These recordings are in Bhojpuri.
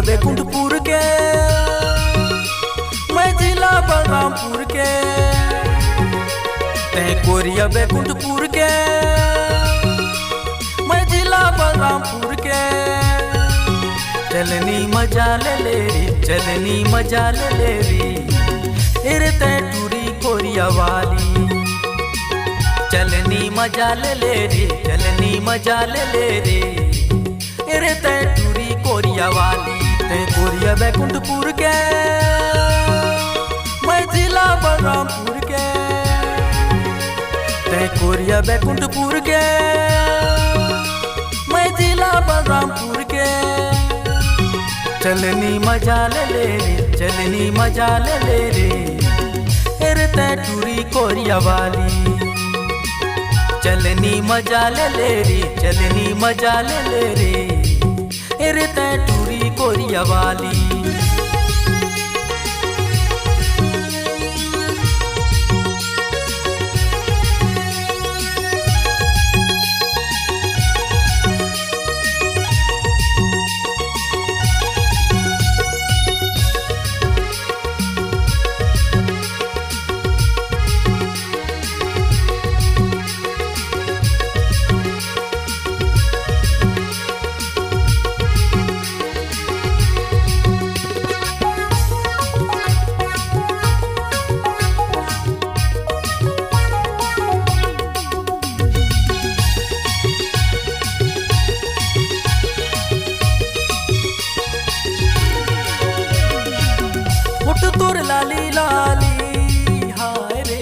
बैकुंठपुर के, मैं जिला बलरामपुर के। तै कोरिया बैकुंठपुर के, मैं जिला बलरामपुर के। चलनी मजा ले ले रे, चलनी मजा ले ले रे, रे तै टूरी कोरिया वाली। चलनी मजा ले ले रे, चलनी मजा ले ले रे, तै टूरी कोरिया वाली। तै कोरिया बैकुंठपुर के, मैं जिला बलरामपुर के। तै कोरिया बैकुंठपुर के, मैं जिला बलरामपुर के। चलनी मजा ले ले रे, चलनी मजा ले ले रे, तै टूरी कोरिया वाली। चलनी मजा ले ले रे, चलनी मजा ले ले रे, तै टूरी कोरिया वाली। तोर लाली लाली हाय रे,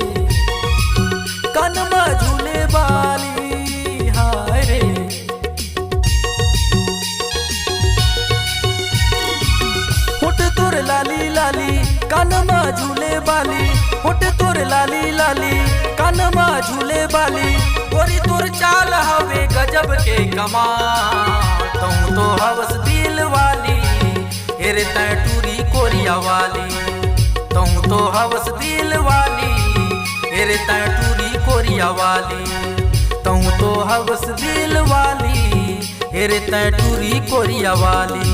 कान में झूले बाली हाय रे। होठ तोर लाली लाली, कान में झूले बाली। होठ तोर लाली लाली, कान में झूले बाली। गोरी तोर चाल हवे गजब के कमाल, तू तो हवस दिल वाली, रे तै टूरी कोरिया वाली। तू तो हवस दिल वाली, रे तै टूरी कोरिया वाली। तू तो हवस दिल वाली, रे तै टूरी कोरिया वाली।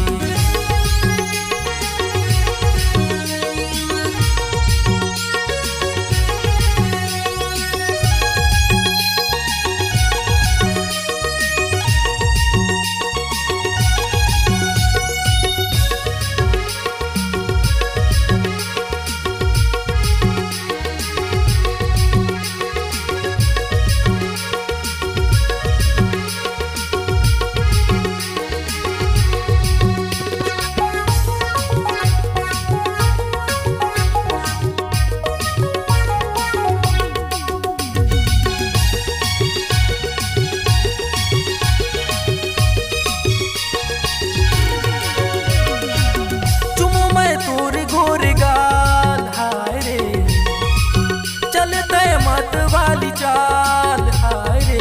मत वाली चाल हाय रे,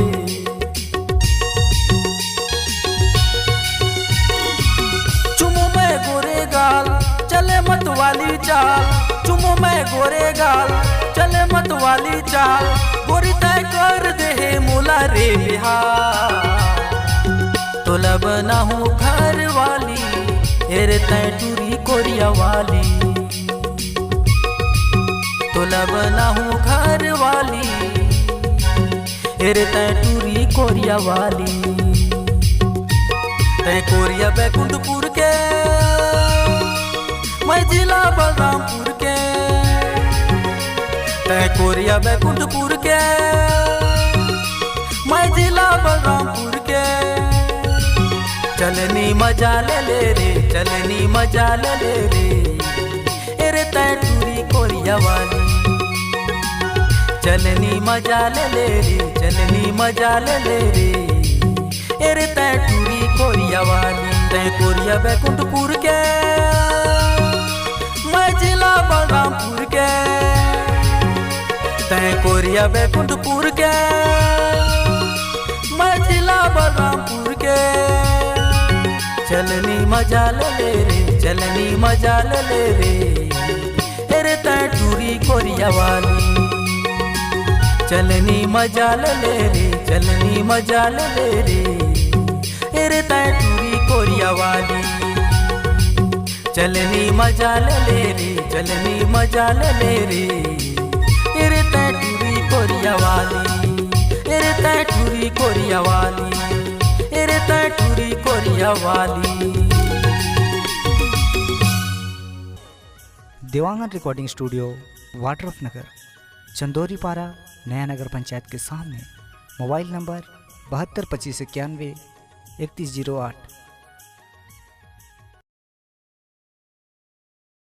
चुमो मैं गोरे गाल, चले मत वाली चाल। चुमो मैं गोरे गाल, चले मत वाली चाल। गोरी तय कर दे मोला रे बिहार, तोला बना हूँ घर वाली, रे तय टूरी कोरिया वाली। तोला बना हूँ घर वाली, रे तै टूरी कोरिया वाली। तै कोरिया बैकुंठपुर के, मैं जिला बलरामपुर के। तै कोरिया बैकुंठपुर के, मैं जिला बलरामपुर के। चलनी मजा ले ले रे, चलनी मजा ले ले रे, तै टूरी कोरिया वाली। चलनी मजा ले ले रे, चलनी मजा ले ले रे, तै टूरी कोरिया वाली। तै कोरिया बैकुंठपुर के, मैं जिला बलरामपुर के। तै कोरिया बैकुंठपुर के, मैं जिला बलरामपुर के। चलनी मजा ले ले रे, चलनी मजा ले ले रे, तै टूरी कोरिया वाली। चलनी मजा ले ले रे, चलनी मजा ले ले रे, तै टूरी कोरिया वाली। चलनी मजा ले रे, चलनी मजा ले रे। एरे तै टूरी कोरिया वाली, एरे तै टूरी कोरिया वाली, एरे तै टूरी कोरिया वाली। देवांगन रिकॉर्डिंग स्टूडियो, वाड्रफ नगर, चंदोरी पारा, नया नगर पंचायत के सामने। Mobile number 72 25 91 3108।